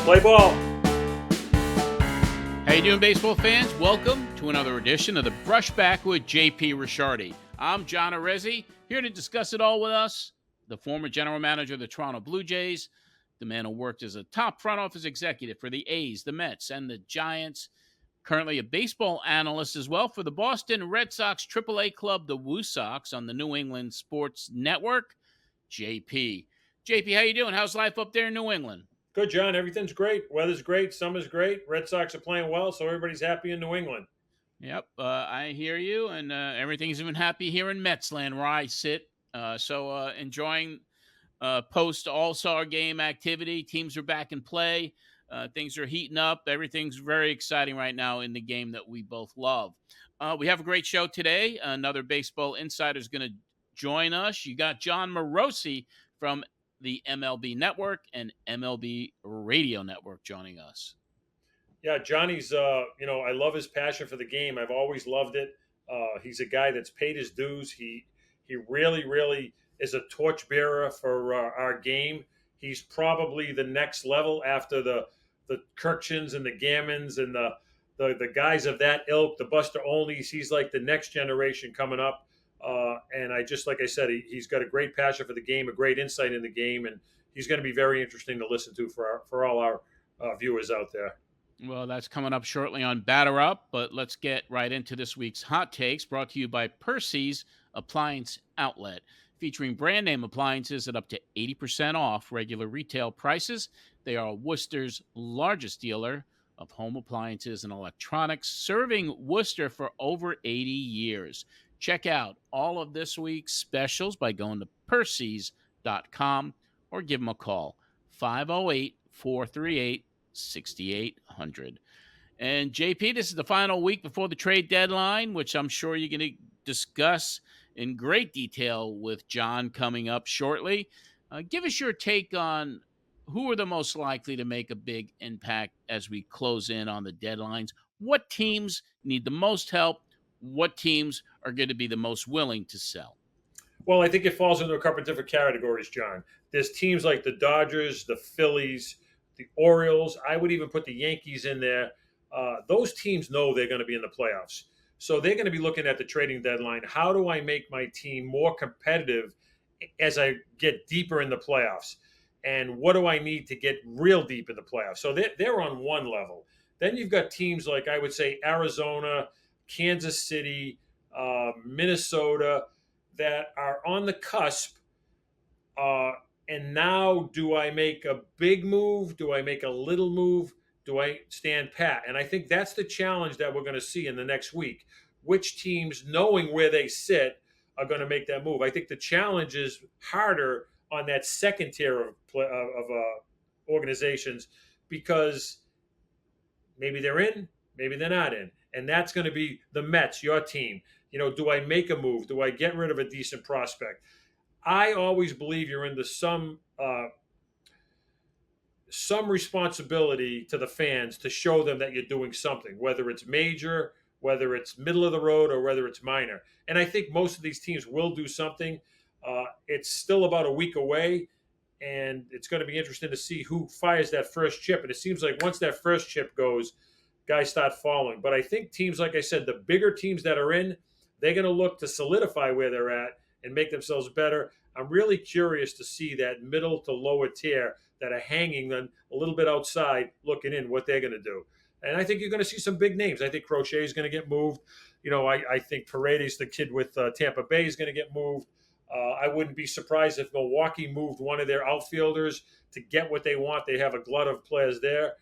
Play ball. How you doing, baseball fans? Welcome to another edition of the Brushback with JP Ricciardi. I'm John Arezzi, here to discuss it all with us. The former general manager of the Toronto Blue Jays, the man who worked as a top front office executive for the A's, the Mets, and the Giants. Currently a baseball analyst as well for the Boston Red Sox AAA club, the Woo Sox, on the New England Sports Network. JP. JP, how you doing? How's life up there in New England? Good, John. Everything's great. Weather's great. Summer's great. Red Sox are playing well, so everybody's happy in New England. Yep, I hear you, and everything's even happy here in Metsland where I sit. So enjoying post All-Star game activity. Teams are back in play. Things are heating up. Everything's very exciting right now in the game that we both love. We have a great show today. Another baseball insider is going to join us. You got Jon Morosi from the MLB Network and MLB Radio Network joining us. Yeah, Johnny's, I love his passion for the game. I've always loved it. He's a guy that's paid his dues. He really, really is a torchbearer for our game. He's probably the next level after the Kirkchens and the Gammons and the guys of that ilk, the Buster Olneys. He's like the next generation coming up. And like I said, he's got a great passion for the game, a great insight in the game, and he's going to be very interesting to listen to for all our viewers out there. Well, that's coming up shortly on Batter Up, but let's get right into this week's Hot Takes, brought to you by Percy's Appliance Outlet, featuring brand name appliances at up to 80% off regular retail prices. They are Worcester's largest dealer of home appliances and electronics, serving Worcester for over 80 years. Check out all of this week's specials by going to Percy's.com or give them a call, 508-438-6800. And JP, this is the final week before the trade deadline, which I'm sure you're going to discuss in great detail with John coming up shortly. Give us your take on who are the most likely to make a big impact as we close in on the deadlines. What teams need the most help? What teams are going to be the most willing to sell? Well, I think it falls into a couple of different categories, John. There's teams like the Dodgers, the Phillies, the Orioles. I would even put the Yankees in there. Those teams know they're going to be in the playoffs. So they're going to be looking at the trading deadline. How do I make my team more competitive as I get deeper in the playoffs? And what do I need to get real deep in the playoffs? So they're on one level. Then you've got teams like, I would say, Arizona, Kansas City, Minnesota, that are on the cusp. And now, do I make a big move? Do I make a little move? Do I stand pat? And I think that's the challenge that we're going to see in the next week. Which teams, knowing where they sit, are going to make that move? I think the challenge is harder on that second tier of organizations, because maybe they're in, maybe they're not in. And that's going to be the Mets, your team. Do I make a move? Do I get rid of a decent prospect? I always believe you're into some responsibility to the fans to show them that you're doing something, whether it's major, whether it's middle of the road, or whether it's minor. And I think most of these teams will do something. It's still about a week away, and it's going to be interesting to see who fires that first chip. And it seems like once that first chip goes, guys start following. But I think teams, like I said, the bigger teams that are in, they're going to look to solidify where they're at and make themselves better. I'm really curious to see that middle to lower tier that are hanging then a little bit outside looking in, what they're going to do. And I think you're going to see some big names. I think Crochet is going to get moved. I think Paredes, the kid with Tampa Bay, is going to get moved. I wouldn't be surprised if Milwaukee moved one of their outfielders to get what they want. They have a glut of players there.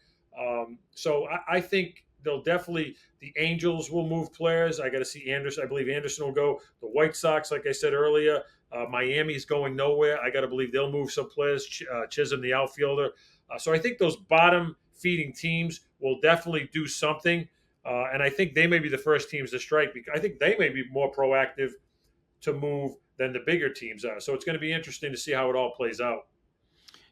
So I think they'll definitely, the Angels will move players. I got to see Anderson. I believe Anderson will go. The White Sox, like I said earlier, Miami's going nowhere. I got to believe they'll move some players. Chisholm, the outfielder. So I think those bottom feeding teams will definitely do something. And I think they may be the first teams to strike, because I think they may be more proactive to move than the bigger teams are. So it's going to be interesting to see how it all plays out.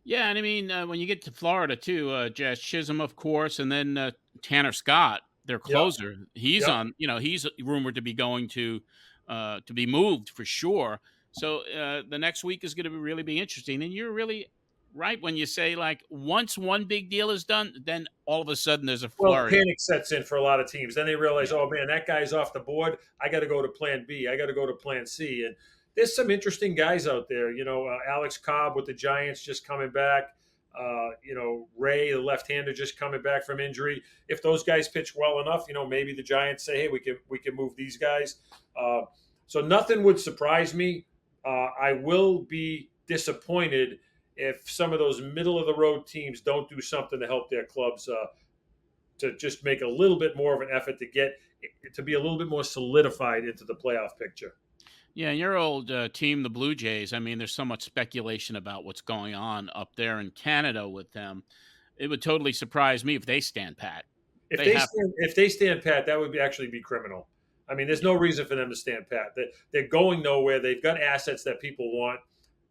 Yeah, and I mean, when you get to Florida, too, Jazz Chisholm, of course, and then Tanner Scott, their closer. Yep. He's on, he's rumored to be going to be moved for sure. So the next week is going to really be interesting. And you're really right when you say, like, once one big deal is done, then all of a sudden there's a Well, flurry. panic sets in for a lot of teams. Then they realize, Yeah. oh man, that guy's off the board. I got to go to Plan B. I got to go to Plan C. And there's some interesting guys out there. Alex Cobb with the Giants just coming back. Ray, the left-hander, just coming back from injury. If those guys pitch well enough, maybe the Giants say, hey, we can move these guys. So nothing would surprise me. I will be disappointed if some of those middle-of-the-road teams don't do something to help their clubs to just make a little bit more of an effort to get to be a little bit more solidified into the playoff picture. Yeah, your old team, the Blue Jays. I mean, there's so much speculation about what's going on up there in Canada with them. It would totally surprise me if they stand pat. If they stand pat, that would actually be criminal. I mean, there's no reason for them to stand pat. They're going nowhere. They've got assets that people want.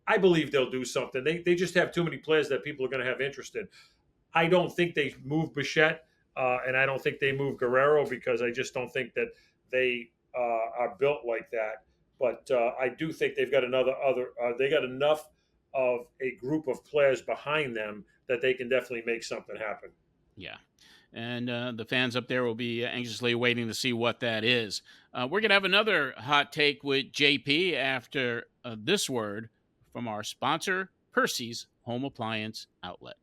I believe they'll do something. They just have too many players that people are going to have interest in. I don't think they move Bichette, and I don't think they move Guerrero because I just don't think that they are built like that. But I do think they've got they got enough of a group of players behind them that they can definitely make something happen. Yeah. And the fans up there will be anxiously waiting to see what that is. We're going to have another hot take with JP after this word from our sponsor, Percy's Home Appliance Outlet.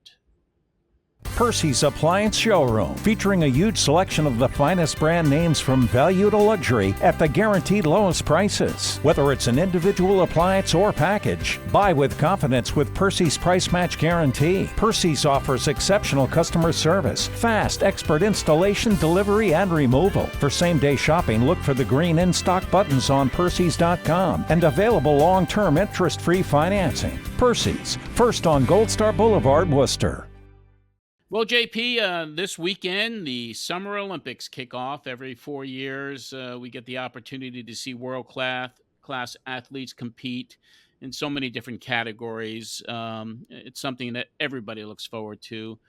Percy's Appliance Showroom, featuring a huge selection of the finest brand names from value to luxury at the guaranteed lowest prices. Whether it's an individual appliance or package, buy with confidence with Percy's Price Match Guarantee. Percy's offers exceptional customer service, fast, expert installation, delivery, and removal. For same-day shopping, look for the green in-stock buttons on Percy's.com and available long-term interest-free financing. Percy's, first on Gold Star Boulevard, Worcester. Well, JP, this weekend, the Summer Olympics kick off. Every 4 years, we get the opportunity to see world-class athletes compete in so many different categories. It's something that everybody looks forward to.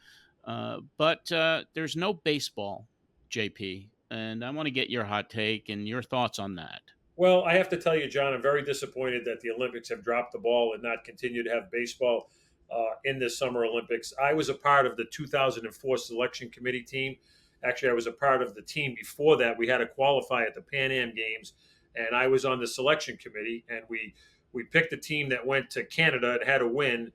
But there's no baseball, JP, and I want to get your hot take and your thoughts on that. Well, I have to tell you, John, I'm very disappointed that the Olympics have dropped the ball and not continue to have baseball in this Summer Olympics. I was a part of the 2004 selection committee team. Actually, I was a part of the team before that. We had to qualify at the Pan Am Games, and I was on the selection committee, and we picked a team that went to Canada and had to win.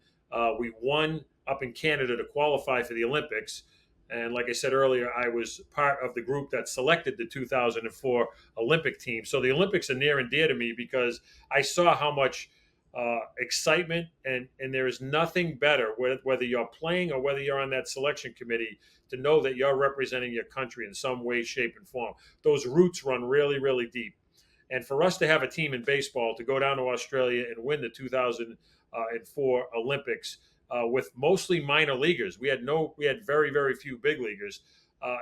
We won up in Canada to qualify for the Olympics. And like I said earlier, I was part of the group that selected the 2004 Olympic team. So the Olympics are near and dear to me because I saw how much excitement, and there is nothing better, whether you're playing or whether you're on that selection committee, to know that you're representing your country in some way, shape, and form. Those roots run really, really deep. And for us to have a team in baseball to go down to Australia and win the 2004 Olympics with mostly minor leaguers, we had very, very few big leaguers.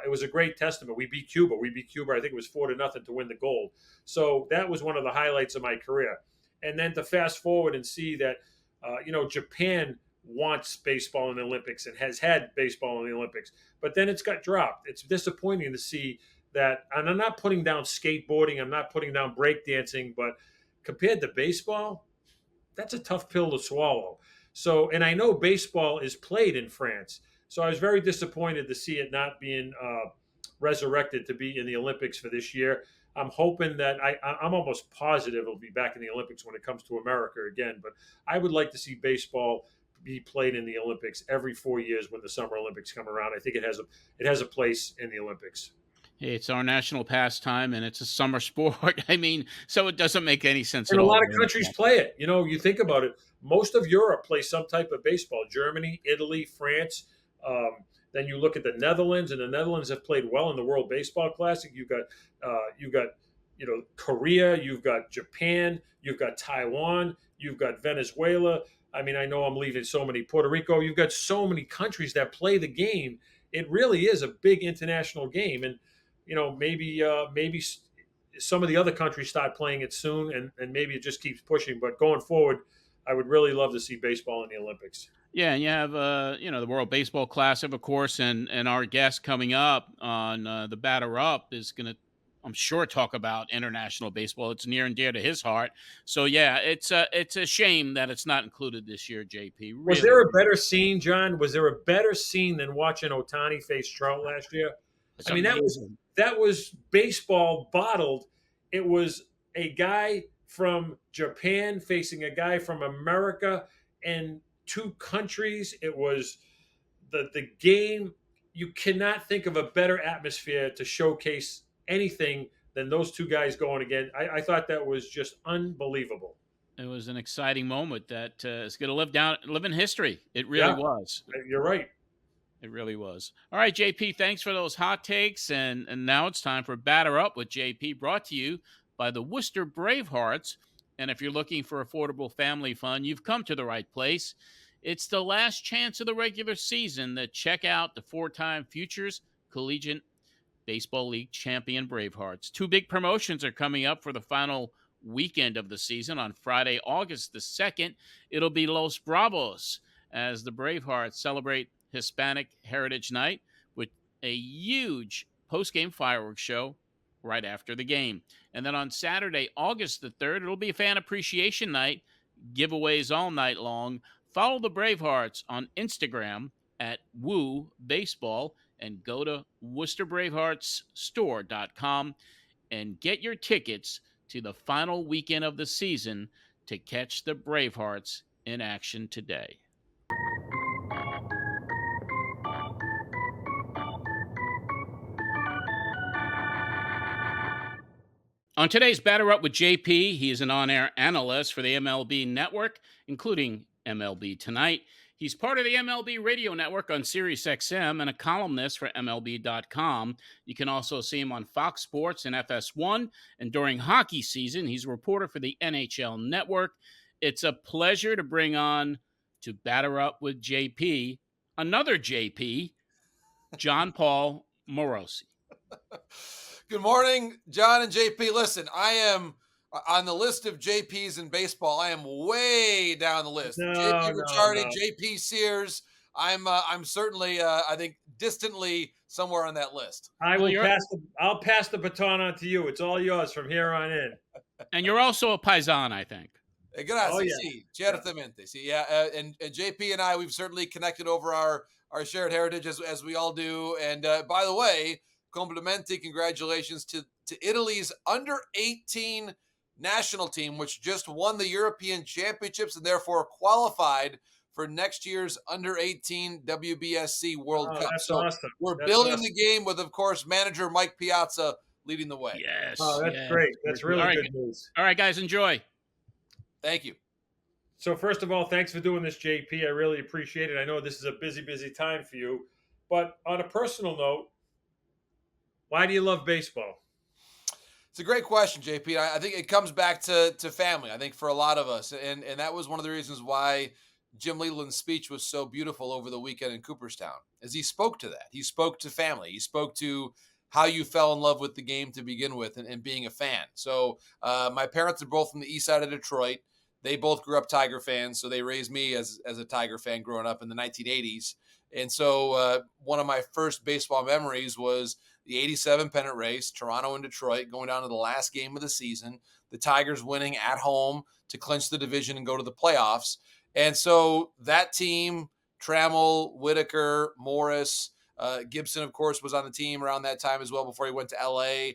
It was a great testament. We beat Cuba. I think it was 4-0 to win the gold. So that was one of the highlights of my career. And then to fast forward and see that, Japan wants baseball in the Olympics and has had baseball in the Olympics, but then it's got dropped. It's disappointing to see that. And I'm not putting down skateboarding. I'm not putting down breakdancing, but compared to baseball, that's a tough pill to swallow. So, and I know baseball is played in France. So I was very disappointed to see it not being resurrected to be in the Olympics for this year. I'm hoping that I'm almost positive it'll be back in the Olympics when it comes to America again. But I would like to see baseball be played in the Olympics every 4 years when the Summer Olympics come around. I think it has a place in the Olympics. Hey, it's our national pastime, and it's a summer sport. I mean, so it doesn't make any sense And at a all. lot of countries play it. You think about it. Most of Europe plays some type of baseball. Germany, Italy, France. Then you look at the Netherlands, and the Netherlands have played well in the World Baseball Classic. You've got Korea, you've got Japan, you've got Taiwan, you've got Venezuela. I mean, I know I'm leaving so many. Puerto Rico. You've got so many countries that play the game. It really is a big international game, and maybe some of the other countries start playing it soon, and maybe it just keeps pushing. But going forward, I would really love to see baseball in the Olympics. Yeah, and you have the World Baseball Classic, of course, and our guest coming up on the Batter Up is going to I'm sure, talk about international baseball. It's near and dear to his heart. So yeah, it's a shame that it's not included this year, JP. Was Really. there a better scene, John? Was there a better scene than watching Ohtani face Trout last year? It's I mean, amazing. that was baseball bottled. It was a guy from Japan facing a guy from America, and two countries. It was the game. You cannot think of a better atmosphere to showcase anything than those two guys going again. I thought that was just unbelievable. It was an exciting moment that is going to live in history. It really Yeah. was. You're right. It really was. All right, JP, thanks for those hot takes. And now it's time for Batter Up with JP, brought to you by the Worcester Bravehearts. And if you're looking for affordable family fun, you've come to the right place. It's the last chance of the regular season to check out the 4-time Futures Collegiate Baseball League champion Bravehearts. 2 big promotions are coming up for the final weekend of the season. On Friday, August the 2nd, it'll be Los Bravos as the Bravehearts celebrate Hispanic Heritage Night with a huge post-game fireworks show right after the game. And then on Saturday, August the 3rd, it'll be a fan appreciation night, giveaways all night long. Follow the Bravehearts on Instagram at Woo Baseball and go to WorcesterBraveheartsStore.com and get your tickets to the final weekend of the season to catch the Bravehearts in action today. On today's Batter Up with JP, he is an on-air analyst for the MLB Network, including MLB Tonight. He's part of the MLB Radio Network on SiriusXM and a columnist for MLB.com. You can also see him on Fox Sports and FS1. And during hockey season, he's a reporter for the NHL Network. It's a pleasure to bring on to Batter Up with JP, another JP, Jon Paul Morosi. Good morning, John and JP. Listen, I am on the list of JPs in baseball. I am way down the list. JP Ricciardi, JP Sears. I'm certainly, I think, distantly somewhere on that list. I'll pass the baton on to you. It's all yours from here on in. And you're also a paisan, I think. Grazie, sì, certamente. Sì, yeah, and JP and I, we've certainly connected over our shared heritage as we all do. And by the way, complimenti, congratulations to Italy's under-18 national team, which just won the European Championships and therefore qualified for next year's under-18 WBSC World Cup. That's so awesome. We're building the game with, of course, manager Mike Piazza leading the way. Yes. Oh, that's great. That's really good news. All right, guys, enjoy. Thank you. So first of all, thanks for doing this, JP. I really appreciate it. I know this is a busy, busy time for you. But on a personal note, why do you love baseball? It's a great question, JP. I think it comes back to family, I think, for a lot of us. And that was one of the reasons why Jim Leyland's speech was so beautiful over the weekend in Cooperstown, as he spoke to that. He spoke to family. He spoke to how you fell in love with the game to begin with and being a fan. So my parents are both from the east side of Detroit. They both grew up Tiger fans, so they raised me as a Tiger fan growing up in the 1980s. And so one of my first baseball memories was the 87 pennant race, Toronto and Detroit, going down to the last game of the season, the Tigers winning at home to clinch the division and go to the playoffs. And so that team, Trammell, Whitaker, Morris, Gibson, of course, was on the team around that time as well before he went to LA.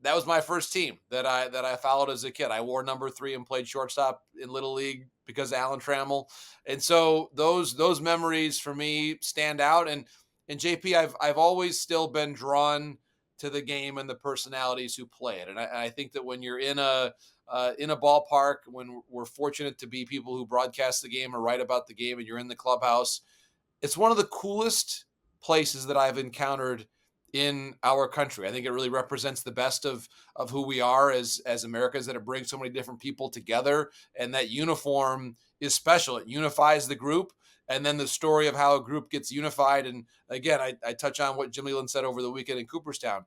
That was my first team that I followed as a kid. I wore number 3 and played shortstop in Little League because of Alan Trammell. And so those memories for me stand out. And JP, I've always still been drawn to the game and the personalities who play it. And I think that when you're in a ballpark, when we're fortunate to be people who broadcast the game or write about the game, and you're in the clubhouse, it's one of the coolest places that I've encountered in our country. I think it really represents the best of who we are as Americans, that it brings so many different people together, and that uniform is special. It unifies the group. And then the story of how a group gets unified. And again, I touch on what Jim Leyland said over the weekend in Cooperstown.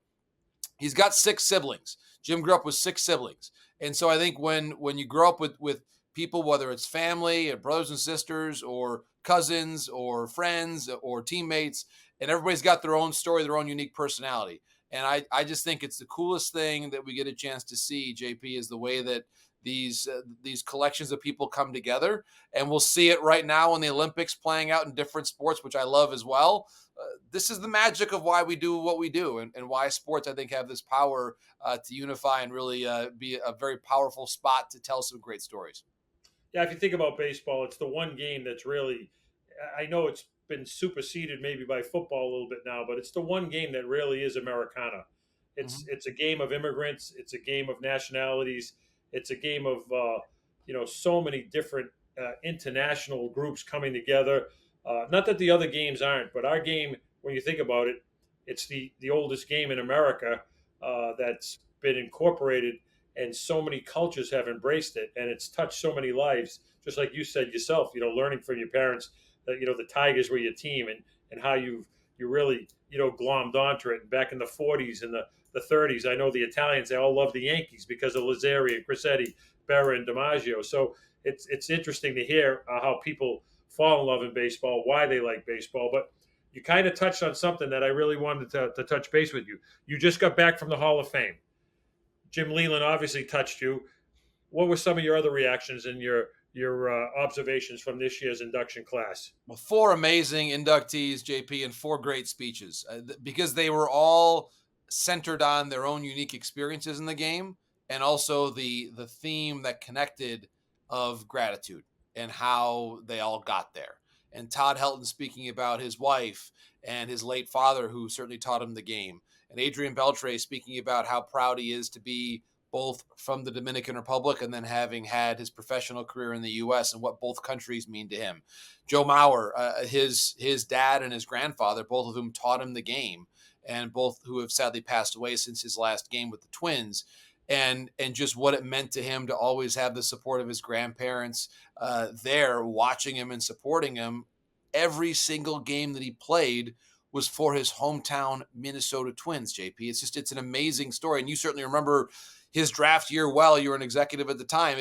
He's got 6 siblings. Jim grew up with 6 siblings. And so I think when you grow up with people, whether it's family or brothers and sisters or cousins or friends or teammates, and everybody's got their own story, their own unique personality. And I just think it's the coolest thing that we get a chance to see, JP, is the way that these collections of people come together. And we'll see it right now in the Olympics playing out in different sports, which I love as well. This is the magic of why we do what we do, and why sports, I think, have this power to unify and really be a very powerful spot to tell some great stories. Yeah, if you think about baseball, it's the one game that's really, I know it's been superseded maybe by football a little bit now, but it's the one game that really is Americana. It's a game of immigrants. It's a game of nationalities. It's a game of so many different international groups coming together. Not that the other games aren't, but our game, when you think about it, it's the oldest game in America that's been incorporated, and so many cultures have embraced it, and it's touched so many lives. Just like you said yourself, learning from your parents that the Tigers were your team, and how you really glommed onto it. And back in the 40s and the 30s, I know the Italians, they all loved the Yankees because of Lazzeri, Crissetti, Berra, and DiMaggio. So it's interesting to hear how people fall in love in baseball, why they like baseball. But you kind of touched on something that I really wanted to touch base with you. You just got back from the Hall of Fame. Jim Leyland obviously touched you. What were some of your other reactions and your observations from this year's induction class? Well, 4 amazing inductees, JP, and 4 great speeches because they were all centered on their own unique experiences in the game, and also the theme that connected of gratitude and how they all got there. And Todd Helton speaking about his wife and his late father, who certainly taught him the game. And Adrian Beltre speaking about how proud he is to be both from the Dominican Republic and then having had his professional career in the U.S. and what both countries mean to him. Joe Mauer, his dad and his grandfather, both of whom taught him the game, and both who have sadly passed away since his last game with the Twins. And just what it meant to him to always have the support of his grandparents there watching him and supporting him. Every single game that he played was for his hometown Minnesota Twins, JP. It's an amazing story. And you certainly remember his draft year well. You were an executive at the time.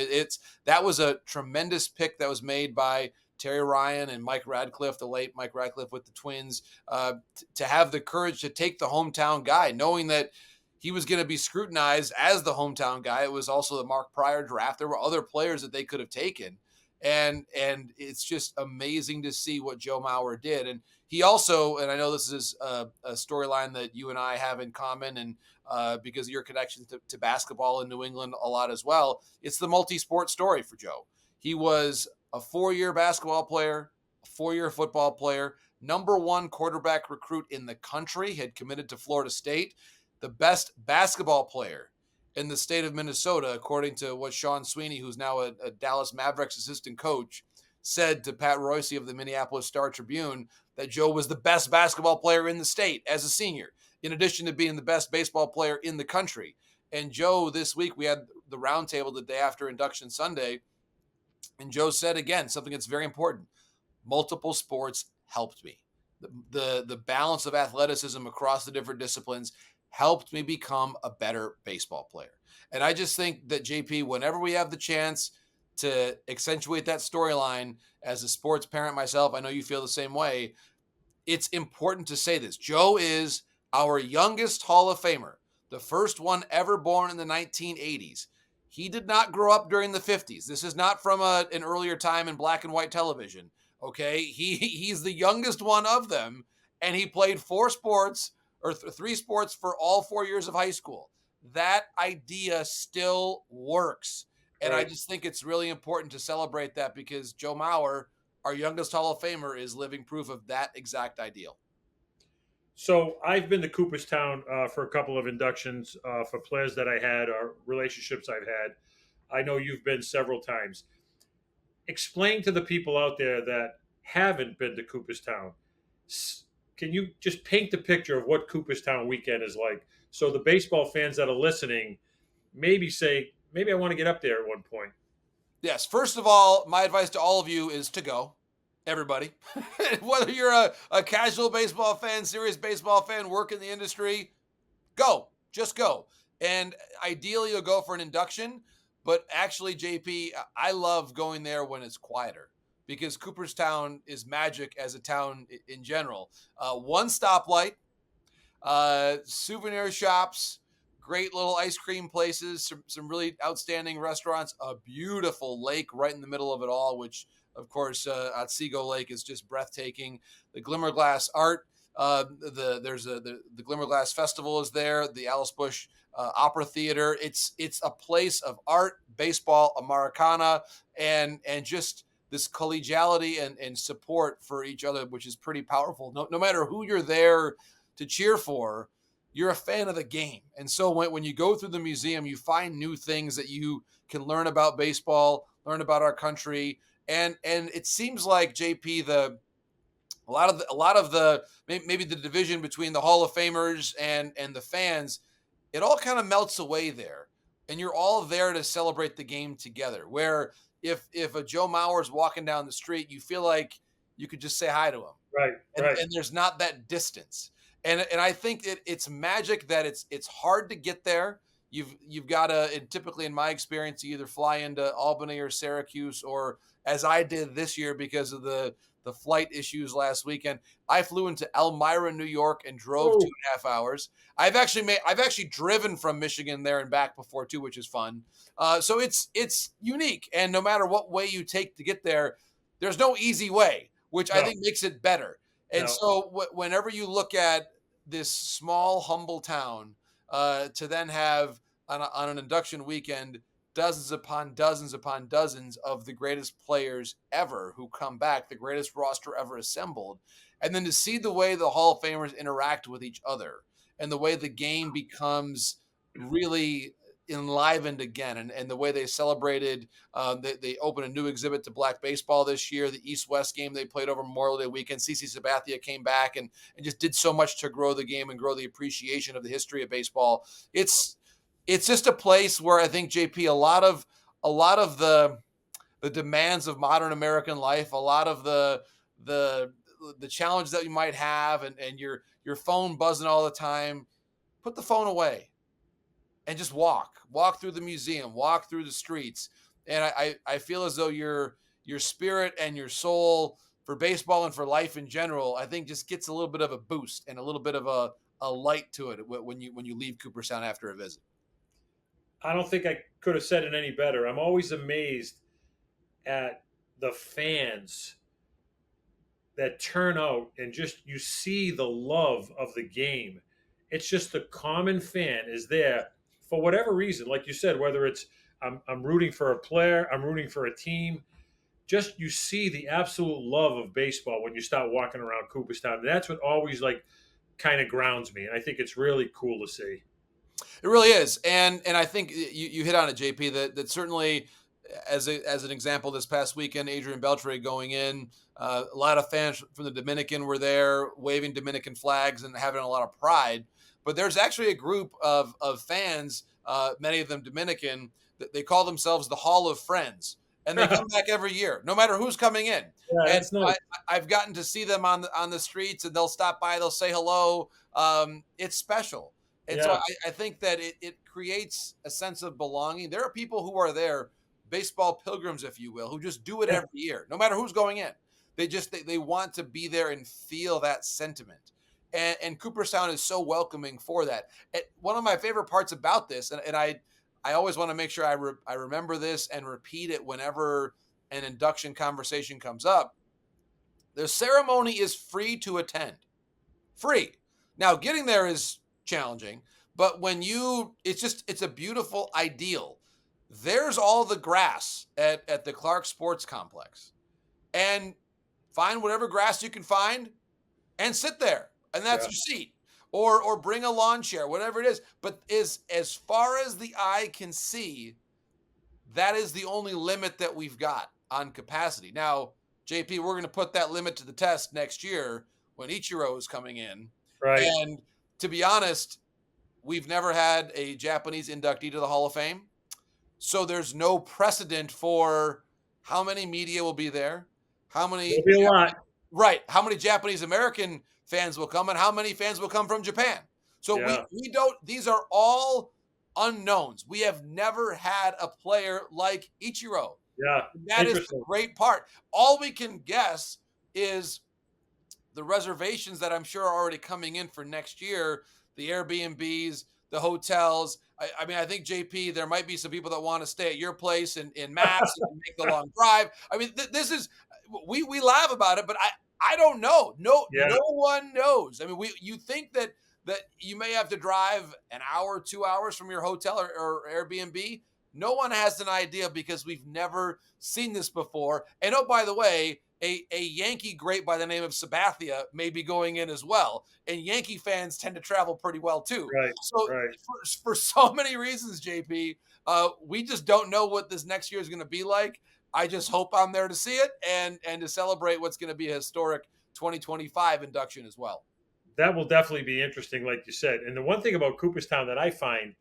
That was a tremendous pick that was made by Terry Ryan and Mike Radcliffe, the late Mike Radcliffe with the Twins, to have the courage to take the hometown guy, knowing that he was going to be scrutinized as the hometown guy. It was also the Mark Pryor draft. There were other players that they could have taken. And it's just amazing to see what Joe Mauer did. And he also, and I know this is a storyline that you and I have in common, and because of your connection to basketball in New England a lot as well, it's the multi-sport story for Joe. He was a 4-year basketball player, a 4-year football player, #1 quarterback recruit in the country, had committed to Florida State, the best basketball player in the state of Minnesota, according to what Sean Sweeney, who's now a Dallas Mavericks assistant coach, said to Pat Royce of the Minneapolis Star-Tribune, that Joe was the best basketball player in the state as a senior, in addition to being the best baseball player in the country. And Joe, this week, we had the roundtable the day after Induction Sunday, and Joe said again, something that's very important: multiple sports helped me. The balance of athleticism across the different disciplines helped me become a better baseball player. And I just think that, JP, whenever we have the chance to accentuate that storyline, as a sports parent myself, I know you feel the same way, it's important to say this. Joe is our youngest Hall of Famer, the first one ever born in the 1980s. He did not grow up during the 50s. This is not from an earlier time in black and white television, okay? He's the youngest one of them, and he played 4 sports, or 3 sports for all 4 years of high school. That idea still works. And right. I just think it's really important to celebrate that, because Joe Mauer, our youngest Hall of Famer, is living proof of that exact ideal. So I've been to Cooperstown for a couple of inductions for players that I had, or relationships I've had. I know you've been several times. Explain to the people out there that haven't been to Cooperstown, can you just paint the picture of what Cooperstown weekend is like, so the baseball fans that are listening maybe say, maybe I want to get up there at one point? Yes. First of all, my advice to all of you is to go. Everybody. Whether you're a casual baseball fan, serious baseball fan, work in the industry, go. Just go. And ideally, you'll go for an induction. But actually, JP, I love going there when it's quieter, because Cooperstown is magic as a town in general. One stoplight, souvenir shops, great little ice cream places, some really outstanding restaurants, a beautiful lake right in the middle of it all, which, of course, Otsego Lake is just breathtaking. The Glimmerglass art, the Glimmerglass Festival is there. The Alice Bush Opera Theater. It's a place of art, baseball, Americana, and just this collegiality and support for each other, which is pretty powerful. No matter who you're there to cheer for, you're a fan of the game. And so when you go through the museum, you find new things that you can learn about baseball, learn about our country. And it seems like, JP, a lot of the maybe the division between the Hall of Famers and the fans, it all kind of melts away there. And you're all there to celebrate the game together. Where if a Joe Mauer's walking down the street, you feel like you could just say hi to him. Right. And there's not that distance. And I think it's magic that it's hard to get there. You've got to, and typically in my experience, you either fly into Albany or Syracuse, or as I did this year because of the flight issues last weekend, I flew into Elmira, New York, and drove 2.5 hours. I've actually driven from Michigan there and back before too, which is fun. So it's unique, and no matter what way you take to get there, there's no easy way, which I think makes it better. And so whenever you look at this small, humble town, to then have on an induction weekend, dozens upon dozens of the greatest players ever who come back, the greatest roster ever assembled, and then to see the way the Hall of Famers interact with each other and the way the game becomes really enlivened again, and the way they celebrated, they opened a new exhibit to Black baseball this year, the East-West game they played over Memorial Day weekend. CC Sabathia came back and just did so much to grow the game and grow the appreciation of the history of baseball. It's just a place where I think, JP, a lot of the demands of modern American life, a lot of the challenges that you might have, and your phone buzzing all the time, put the phone away and just walk through the museum, walk through the streets. And I feel as though your spirit and your soul for baseball and for life in general, I think just gets a little bit of a boost and a little bit of a light to it when you leave Cooperstown after a visit. I don't think I could have said it any better. I'm always amazed at the fans that turn out, and just you see the love of the game. It's just the common fan is there for whatever reason. Like you said, whether it's I'm rooting for a player, I'm rooting for a team. Just you see the absolute love of baseball when you start walking around Cooperstown. That's what always kind of grounds me. And I think it's really cool to see. It really is, and I think you hit on it, JP. That certainly, as an example, this past weekend, Adrian Beltre going in, a lot of fans from the Dominican were there, waving Dominican flags and having a lot of pride. But there's actually a group of fans, many of them Dominican, that they call themselves the Hall of Friends, and they come back every year, no matter who's coming in. Yeah, and nice. I've gotten to see them on the streets, and they'll stop by, they'll say hello. It's special. And so I think that it creates a sense of belonging. There are people who are there, baseball pilgrims, if you will, who just do it every year, no matter who's going in. They want to be there and feel that sentiment. And Cooperstown is so welcoming for that. And one of my favorite parts about this, and I always want to make sure I remember this and repeat it whenever an induction conversation comes up, the ceremony is free to attend. Free. Now, getting there is challenging, but it's a beautiful ideal. There's all the grass at the Clark Sports Complex, and find whatever grass you can find and sit there, and that's your seat, or bring a lawn chair, whatever it is. But as far as the eye can see, that is the only limit that we've got on capacity. Now, JP, we're going to put that limit to the test next year when Ichiro is coming in, right? And to be honest, we've never had a Japanese inductee to the Hall of Fame. So there's no precedent for how many media will be there, how many how many Japanese American fans will come, and how many fans will come from Japan. So we don't, these are all unknowns. We have never had a player like Ichiro. Yeah. That is the great part. All we can guess is the reservations that I'm sure are already coming in for next year, the Airbnbs, the hotels. I mean, I think, JP, there might be some people that want to stay at your place in Mass and make the long drive. I mean, this is, we laugh about it, but I don't know. No one knows. I mean, you think that you may have to drive an hour, 2 hours from your hotel or Airbnb. No one has an idea because we've never seen this before. And oh, by the way, a Yankee great by the name of Sabathia may be going in as well. And Yankee fans tend to travel pretty well too. Right. So for so many reasons, JP, we just don't know what this next year is going to be like. I just hope I'm there to see it and to celebrate what's going to be a historic 2025 induction as well. That will definitely be interesting, like you said. And the one thing about Cooperstown that I find,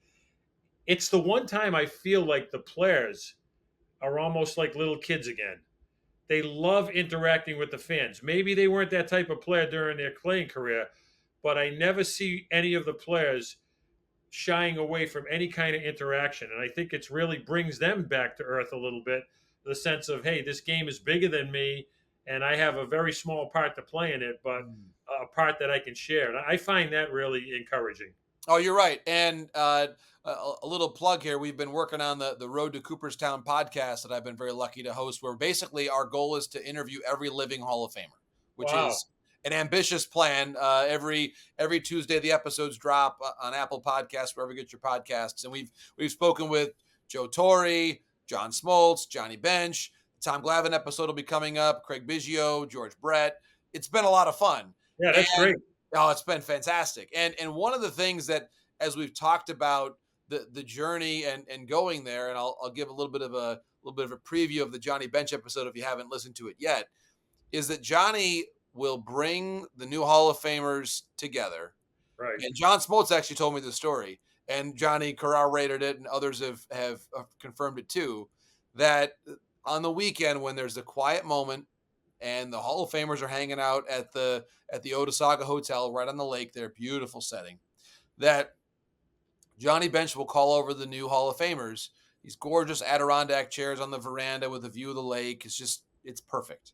it's the one time I feel like the players are almost like little kids again. They love interacting with the fans. Maybe they weren't that type of player during their playing career, but I never see any of the players shying away from any kind of interaction. And I think it really brings them back to earth a little bit, the sense of, hey, this game is bigger than me, and I have a very small part to play in it, but a part that I can share. And I find that really encouraging. Oh, you're right. And a little plug here. We've been working on the Road to Cooperstown podcast that I've been very lucky to host, where basically our goal is to interview every living Hall of Famer, which is an ambitious plan. Every Tuesday, the episodes drop on Apple Podcasts, wherever you get your podcasts. And we've spoken with Joe Torre, John Smoltz, Johnny Bench. The Tom Glavine episode will be coming up. Craig Biggio, George Brett. It's been a lot of fun. Yeah, that's great. Oh, it's been fantastic. And one of the things that, as we've talked about the journey and going there, and I'll give a little bit of a preview of the Johnny Bench episode if you haven't listened to it yet, is that Johnny will bring the new Hall of Famers together. Right. And John Smoltz actually told me the story, and Johnny corroborated it, and others have confirmed it too, that on the weekend when there's a quiet moment and the Hall of Famers are hanging out at the Otesaga Hotel right on the lake there, beautiful setting, that Johnny Bench will call over the new Hall of Famers. These gorgeous Adirondack chairs on the veranda with a view of the lake. It's perfect.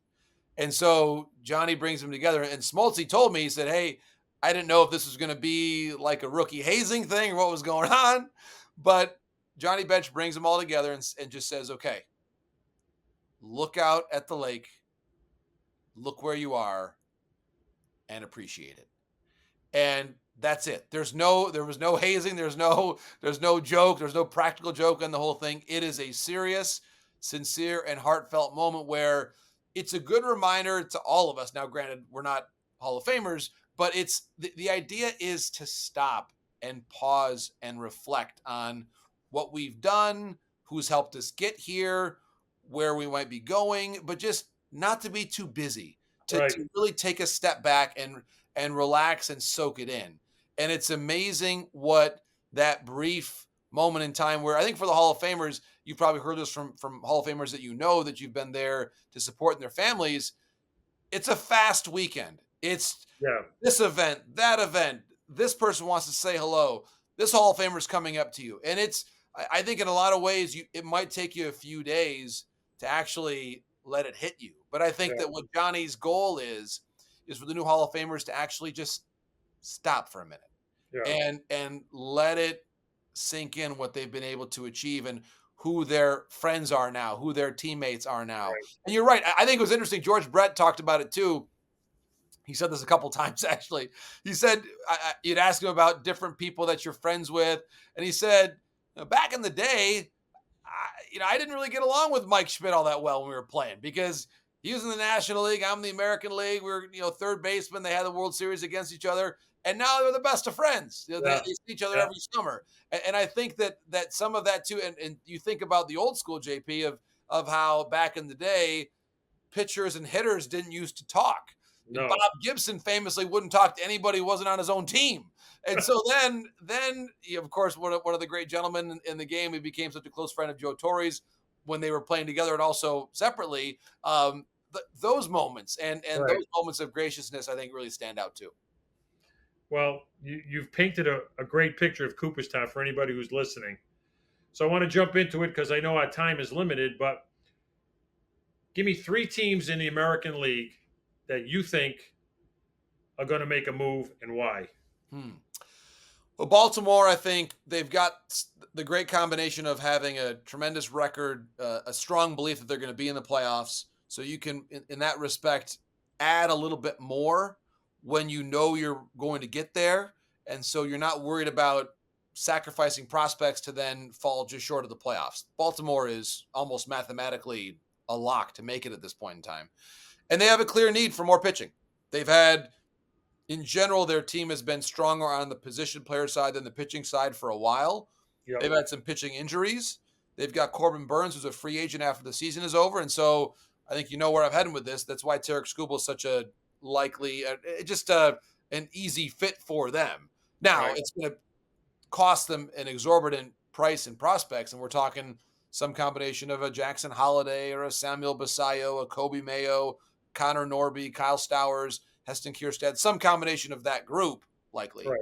And so Johnny brings them together. And Smoltz told me, he said, hey, I didn't know if this was going to be like a rookie hazing thing or what was going on. But Johnny Bench brings them all together and just says, okay, look out at the lake, look where you are, and appreciate it. And that's it. There was no hazing. There's no joke. There's no practical joke on the whole thing. It is a serious, sincere, and heartfelt moment where it's a good reminder to all of us. Now, granted, we're not Hall of Famers, but it's the idea is to stop and pause and reflect on what we've done, who's helped us get here, where we might be going, but just not to be too busy, to really take a step back and relax and soak it in. And it's amazing what that brief moment in time where I think for the Hall of Famers, you've probably heard this from Hall of Famers that you know that you've been there to support their families. It's a fast weekend. It's this event, that event. This person wants to say hello. This Hall of Famer is coming up to you. And I think in a lot of ways, it might take you a few days to actually let it hit you. But I think that what Johnny's goal is for the new Hall of Famers to actually just stop for a minute and let it sink in what they've been able to achieve and who their friends are now, who their teammates are now. Right. And you're right. I think it was interesting. George Brett talked about it too. He said this a couple times, actually. He said, you'd ask him about different people that you're friends with. And he said, back in the day, I didn't really get along with Mike Schmidt all that well when we were playing because he was in the National League. I'm in the American League. We were, third baseman. They had the World Series against each other. And now they're the best of friends. They see each other every summer. And I think that some of that too, and you think about the old school, JP, of how back in the day, pitchers and hitters didn't used to talk. No. Bob Gibson famously wouldn't talk to anybody who wasn't on his own team. And so then of course, one of the great gentlemen in the game, he became such a close friend of Joe Torre's when they were playing together and also separately. Those moments and those moments of graciousness, I think, really stand out too. Well, you've painted a great picture of Cooperstown for anybody who's listening. So I want to jump into it because I know our time is limited, but give me 3 teams in the American League that you think are going to make a move and why? Well, Baltimore, I think they've got the great combination of having a tremendous record, a strong belief that they're going to be in the playoffs. So you can, in that respect, add a little bit more when you know you're going to get there. And so you're not worried about sacrificing prospects to then fall just short of the playoffs. Baltimore is almost mathematically a lock to make it at this point in time. And they have a clear need for more pitching. They've had, in general, their team has been stronger on the position player side than the pitching side for a while. Yep. They've had some pitching injuries. They've got Corbin Burns, who's a free agent after the season is over. And so I think you know where I'm heading with this. That's why Tarek Skubal is such a likely, an easy fit for them. Now, It's going to cost them an exorbitant price in prospects, and we're talking some combination of a Jackson Holiday or a Samuel Basayo, a Kobe Mayo, Connor Norby, Kyle Stowers, Heston Kierstead, some combination of that group, likely. Right.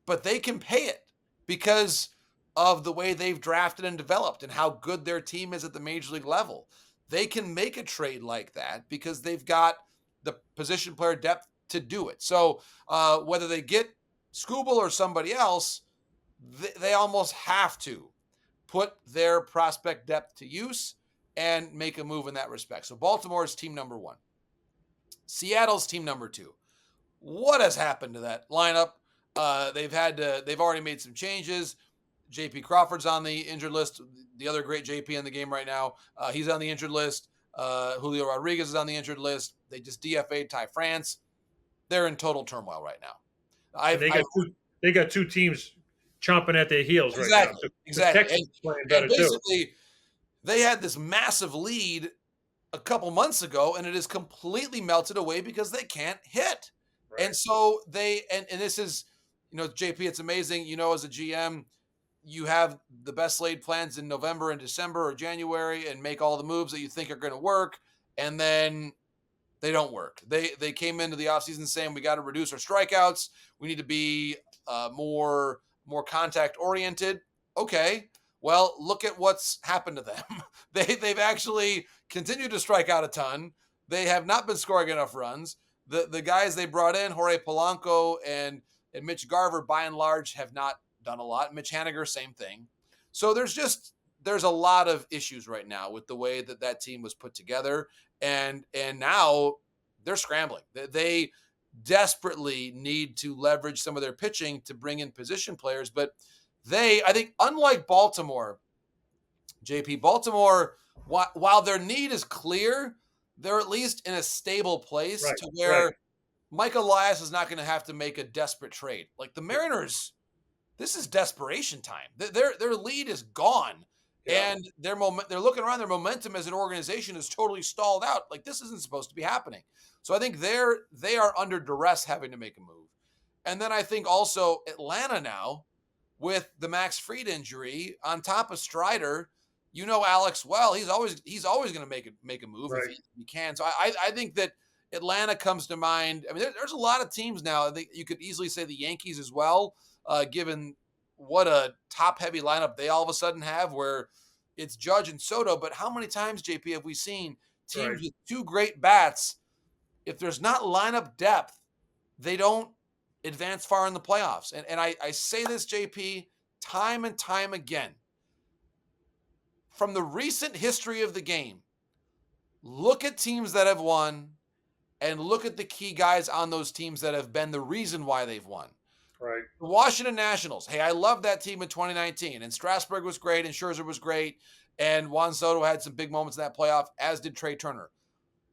But they can pay it because of the way they've drafted and developed and how good their team is at the major league level. They can make a trade like that because they've got the position player depth to do it. So whether they get Skubal or somebody else, they almost have to put their prospect depth to use and make a move in that respect. So Baltimore's team number 1. Seattle's team number 2. What has happened to that lineup? They've already made some changes. JP Crawford's on the injured list. The other great JP in the game right now. He's on the injured list. Julio Rodriguez is on the injured list. They just DFA'd Ty France. They're in total turmoil right now. They got two teams chomping at their heels right now. So Exactly. Texans playing better basically, they had this massive lead a couple months ago, and it is completely melted away because they can't hit. Right. And so and this is, JP, it's amazing. As a GM, you have the best laid plans in November and December or January and make all the moves that you think are going to work, and then they don't work. They came into the offseason saying we got to reduce our strikeouts. We need to be more contact oriented. Okay, well, look at what's happened to them. They've actually continued to strike out a ton. They have not been scoring enough runs. The guys they brought in, Jorge Polanco and Mitch Garver, by and large, have not done a lot. Mitch Haniger, same thing. So there's a lot of issues right now with the way that team was put together. And now they're scrambling. They desperately need to leverage some of their pitching to bring in position players. But I think, unlike Baltimore, JP, while their need is clear, they're at least in a stable place to where Mike Elias is not going to have to make a desperate trade. Like the Mariners, this is desperation time. Their lead is gone. Yeah. And they're looking around. Their momentum as an organization is totally stalled out. Like this isn't supposed to be happening. So I think they are under duress having to make a move. And then I think also Atlanta now with the Max Fried injury on top of Strider, Alex well. He's always going to make a move if he can. So I think that Atlanta comes to mind. I mean, there's a lot of teams now. I think you could easily say the Yankees as well, given what a top-heavy lineup they all of a sudden have where it's Judge and Soto. But how many times, JP, have we seen teams with two great bats, if there's not lineup depth, they don't advance far in the playoffs? And I say this, JP, time and time again. From the recent history of the game, look at teams that have won and look at the key guys on those teams that have been the reason why they've won. Right. The Washington Nationals. Hey, I love that team in 2019. And Strasburg was great, and Scherzer was great, and Juan Soto had some big moments in that playoff, as did Trey Turner.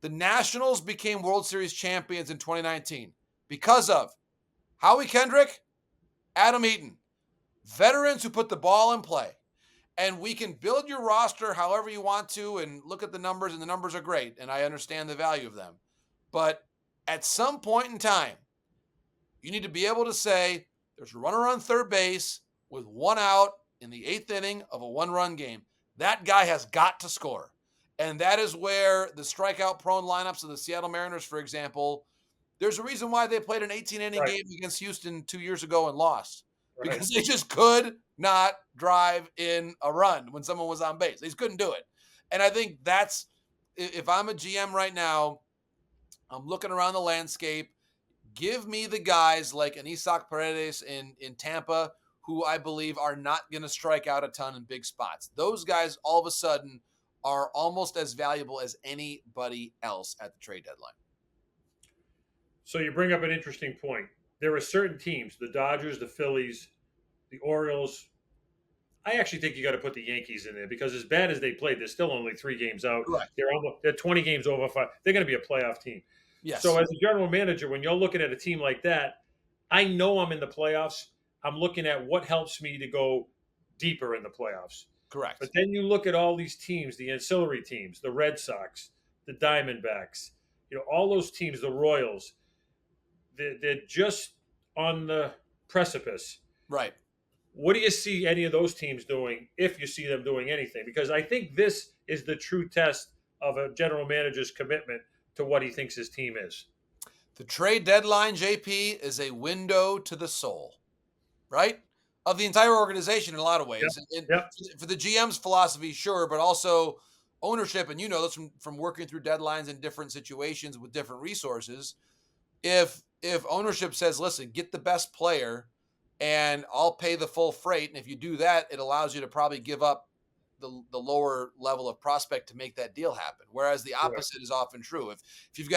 The Nationals became World Series champions in 2019 because of Howie Kendrick, Adam Eaton, veterans who put the ball in play. And we can build your roster however you want to and look at the numbers, and the numbers are great, and I understand the value of them. But at some point in time, you need to be able to say there's a runner on third base with one out in the 8th inning of a one-run game. That guy has got to score. And that is where the strikeout-prone lineups of the Seattle Mariners, for example, there's a reason why they played an 18-inning game against Houston 2 years ago and lost. Because they just could not drive in a run when someone was on base. They just couldn't do it. And I think that's, if I'm a GM right now, I'm looking around the landscape, Give me the guys like an Isaac Paredes in Tampa, who I believe are not going to strike out a ton in big spots. Those guys all of a sudden are almost as valuable as anybody else at the trade deadline. So you bring up an interesting point. There are certain teams, the Dodgers, the Phillies, the Orioles. I actually think you got to put the Yankees in there because as bad as they played, they're still only 3 games out. Correct. They're 20 games over 5. They're going to be a playoff team. Yes. So as a general manager, when you're looking at a team like that, I know I'm in the playoffs. I'm looking at what helps me to go deeper in the playoffs. Correct. But then you look at all these teams, the ancillary teams, the Red Sox, the Diamondbacks, all those teams, the Royals, they're just on the precipice. Right. What do you see any of those teams doing, if you see them doing anything? Because I think this is the true test of a general manager's commitment to what he thinks his team is. The trade deadline, JP, is a window to the soul, right? Of the entire organization in a lot of ways. Yep. For the GM's philosophy, sure, but also ownership, and this from working through deadlines in different situations with different resources. If ownership says, listen, get the best player and I'll pay the full freight, and if you do that, it allows you to probably give up the lower level of prospect to make that deal happen. Whereas the opposite is often true. If you've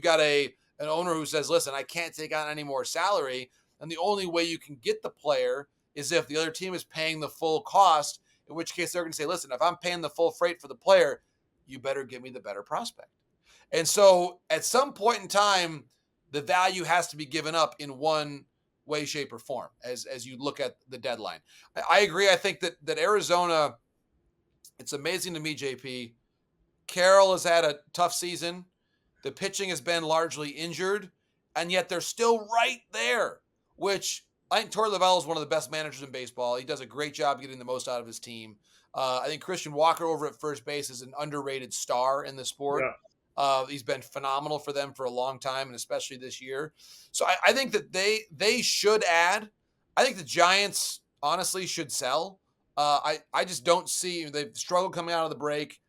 got an owner who says, listen, I can't take on any more salary, and the only way you can get the player is if the other team is paying the full cost, in which case they're going to say, listen, if I'm paying the full freight for the player, you better give me the better prospect. And so at some point in time, the value has to be given up in one way, shape, or form as you look at the deadline. I agree. I think that Arizona, it's amazing to me, JP. Carroll has had a tough season. The pitching has been largely injured, and yet they're still right there, which I think Torey Lovullo is one of the best managers in baseball. He does a great job getting the most out of his team. I think Christian Walker over at first base is an underrated star in the sport. Yeah. He's been phenomenal for them for a long time, and especially this year. So I think that they should add. I think the Giants honestly should sell. I just don't see, they've struggled coming out of the break.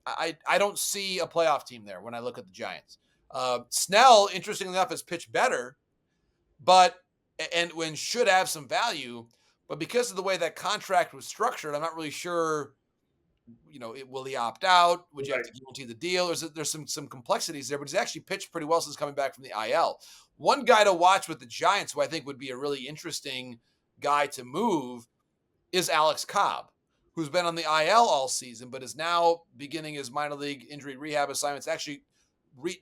I don't see a playoff team there when I look at the Giants. Snell, interestingly enough, has pitched better, and when should have some value, but because of the way that contract was structured, I'm not really sure. Will he opt out? Would you have to guarantee the deal? There's some complexities there, but he's actually pitched pretty well since coming back from the IL. One guy to watch with the Giants, who I think would be a really interesting guy to move, is Alex Cobb, who's been on the IL all season, but is now beginning his minor league injury rehab assignments, actually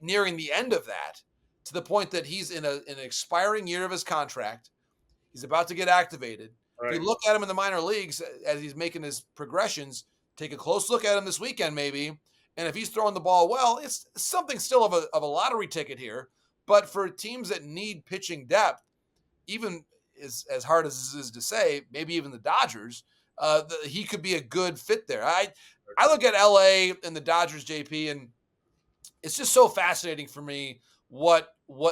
nearing the end of that, to the point that he's in an expiring year of his contract. He's about to get activated. Right. If you look at him in the minor leagues as he's making his progressions, take a close look at him this weekend maybe, and if he's throwing the ball well, it's something still of a lottery ticket here. But for teams that need pitching depth, even as hard as this is to say, maybe even the Dodgers, he could be a good fit there. I look at LA and the Dodgers, JP, and it's just so fascinating for me what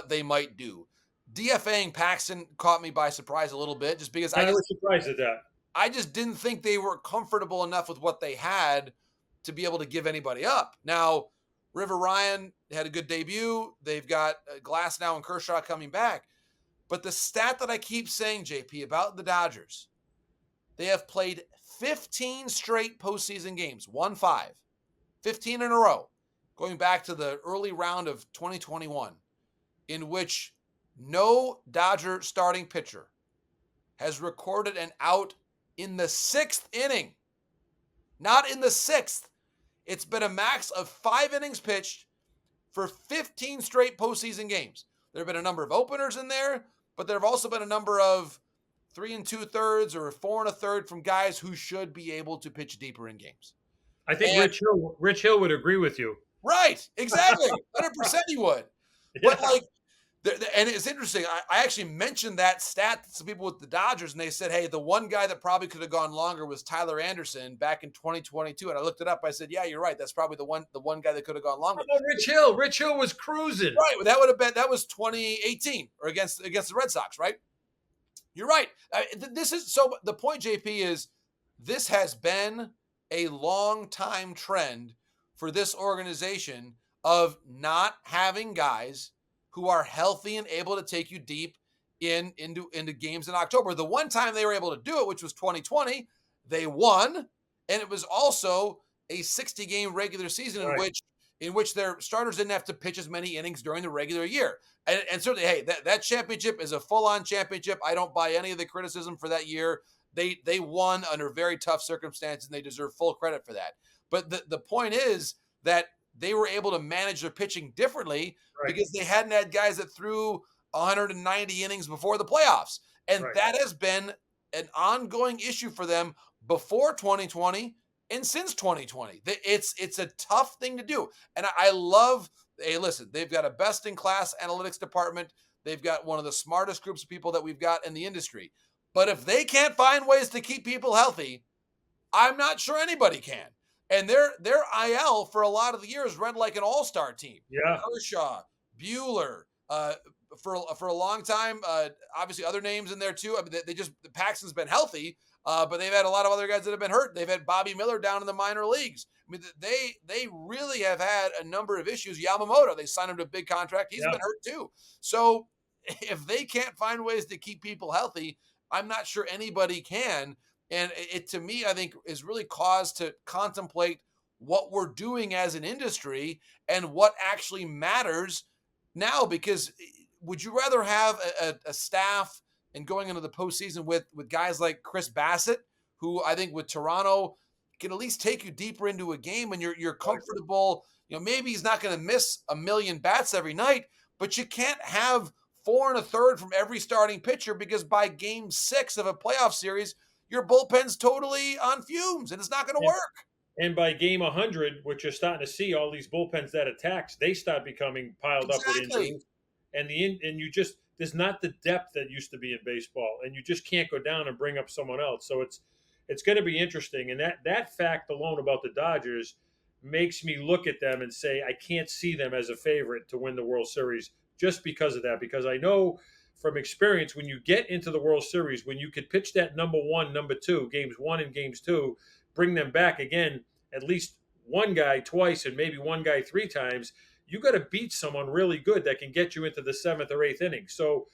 they might do. DFAing Paxton caught me by surprise a little bit, just because I was surprised at that. I just didn't think they were comfortable enough with what they had to be able to give anybody up. Now, River Ryan had a good debut. They've got Glass now and Kershaw coming back. But the stat that I keep saying, JP, about the Dodgers, they have played 15 straight postseason games, 15 in a row, going back to the early round of 2021, in which no Dodger starting pitcher has recorded an out in the 6th inning. Not in the 6th. It's been a max of 5 innings pitched for 15 straight postseason games. There have been a number of openers in there, but there have also been a number of 3 2/3 or 4 1/3 from guys who should be able to pitch deeper in games. I think Rich Hill would agree with you. Right, exactly. 100% he would. Yeah. But and it's interesting. I actually mentioned that stat to some people with the Dodgers, and they said, hey, the one guy that probably could have gone longer was Tyler Anderson back in 2022. And I looked it up. I said, yeah, you're right. That's probably the one guy that could have gone longer. How about Rich Hill? Rich Hill was cruising. Right. Well, that was 2018 or against the Red Sox, right? You're right. The point, JP, is this has been a long time trend for this organization of not having guys who are healthy and able to take you deep into games in October. The one time they were able to do it, which was 2020, they won, and it was also a 60-game regular season in which their starters didn't have to pitch as many innings during the regular year. And certainly, hey, that championship is a full-on championship. I don't buy any of the criticism for that year. They won under very tough circumstances, and they deserve full credit for that. But the point is that they were able to manage their pitching differently because they hadn't had guys that threw 190 innings before the playoffs. And that has been an ongoing issue for them before 2020 and since 2020. It's a tough thing to do. And I love, hey, listen, they've got a best-in-class analytics department. They've got one of the smartest groups of people that we've got in the industry. But if they can't find ways to keep people healthy, I'm not sure anybody can. And their IL for a lot of the years read like an all-star team. Yeah. Kershaw, Buehler, for a long time, obviously other names in there too. I mean, Paxton's been healthy, but they've had a lot of other guys that have been hurt. They've had Bobby Miller down in the minor leagues. I mean, they really have had a number of issues. Yamamoto, they signed him to a big contract. He's been hurt too. So if they can't find ways to keep people healthy, I'm not sure anybody can. And it, to me, I think is really cause to contemplate what we're doing as an industry and what actually matters now. Because would you rather have a staff and going into the postseason with guys like Chris Bassett, who I think with Toronto can at least take you deeper into a game and you're comfortable? You know, maybe he's not going to miss a million bats every night, but you can't have 4 1/3 from every starting pitcher, because by game 6 of a playoff series, your bullpen's totally on fumes and it's not going to work. And by game 100, which you're starting to see all these bullpens that attacks, they start becoming piled up with injuries. And there's not the depth that used to be in baseball, and you just can't go down and bring up someone else. So it's going to be interesting. And that fact alone about the Dodgers makes me look at them and say I can't see them as a favorite to win the World Series just because of that. Because I know from experience, when you get into the World Series, when you could pitch that number 1, number 2, games 1 and games 2, bring them back again, at least one guy twice and maybe one guy 3 times, you got to beat someone really good that can get you into the 7th or 8th inning. So,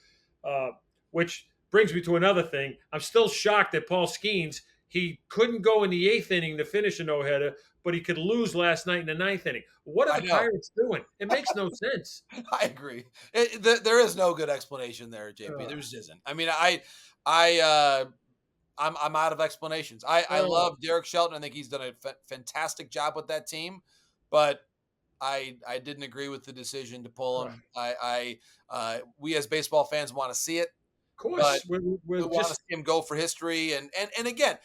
which brings me to another thing. I'm still shocked that Paul Skeens, he couldn't go in the 8th inning to finish a no-hitter, but he could lose last night in the 9th inning. What are the Pirates doing? It makes no sense. I agree. There is no good explanation there, JP. There just isn't. I mean, I'm out of explanations. I love Derek Shelton. I think he's done a fantastic job with that team, but I didn't agree with the decision to pull him. We as baseball fans want to see it. Of course, we want to see him go for history. And again,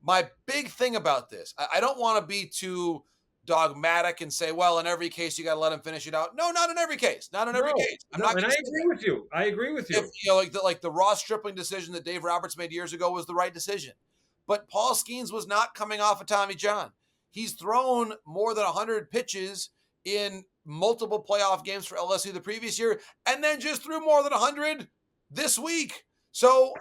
my big thing about this, I don't want to be too dogmatic and say, well, in every case you got to let him finish it out. No, not in every case. Not in every case. And I agree with you. I agree with you. If, you know, like the Ross Stripling decision that Dave Roberts made years ago was the right decision. But Paul Skeens was not coming off of Tommy John. He's thrown more than 100 pitches in multiple playoff games for LSU the previous year, and then just threw more than 100 this week. So